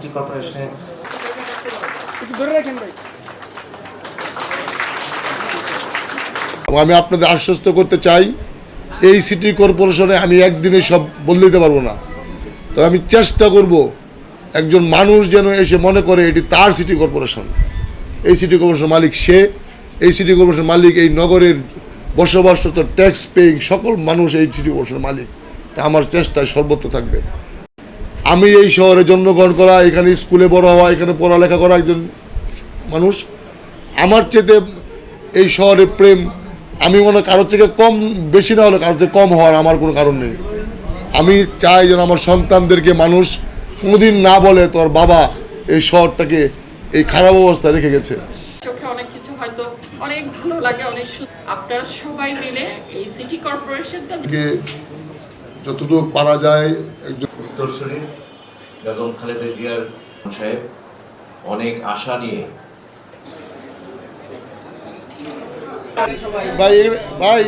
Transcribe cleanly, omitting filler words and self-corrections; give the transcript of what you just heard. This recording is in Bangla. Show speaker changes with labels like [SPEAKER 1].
[SPEAKER 1] সিটি কর্পোরেশনে
[SPEAKER 2] আমি আপনাদের আশ্বস্ত করতে চাই, এই সিটি কর্পোরেশনে আমি একদিনে সব বদলে দিতে পারবো না। তো আমি চেষ্টা করব একজন মানুষ যেন এসে মনে করে এটি তার সিটি কর্পোরেশন। এই সিটি কর্পোরেশন মালিক সে, এই সিটি কর্পোরেশন মালিক এই নগরের বসবাসরত ট্যাক্স পেইং সকল মানুষ এই সিটি কর্পোরেশনের মালিক। তা আমার চেষ্টায় সর্বত্র থাকবে। আমি এই শহরে জন্মগ্রহণ করা, এখানে স্কুলে বড় হওয়া, এখানে পড়ালেখা করা একজন মানুষ। আমার চেয়ে এই শহরের প্রেম আমি মনে কারোর থেকে কম, বেশি না হলে কারোর থেকে কম হওয়ার আমার কোনো কারণ নেই। আমি চাই যেন আমার সন্তানদেরকে মানুষ কোনোদিন না বলে তোর বাবা এই শহরটাকে এই খারাপ অবস্থায় রেখে গেছে।
[SPEAKER 3] চোখে অনেক কিছু হয়তো অনেক ভালো লাগে, অনেক আপনারা সবাই মিলে এই সিটি কর্পোরেশনটা
[SPEAKER 2] যতটুকু পারা যায় একজন
[SPEAKER 4] উত্তরসূরি বেগম খালেদা জিয়ার সাহেব অনেক আশা নিয়ে
[SPEAKER 2] ভাই ভাই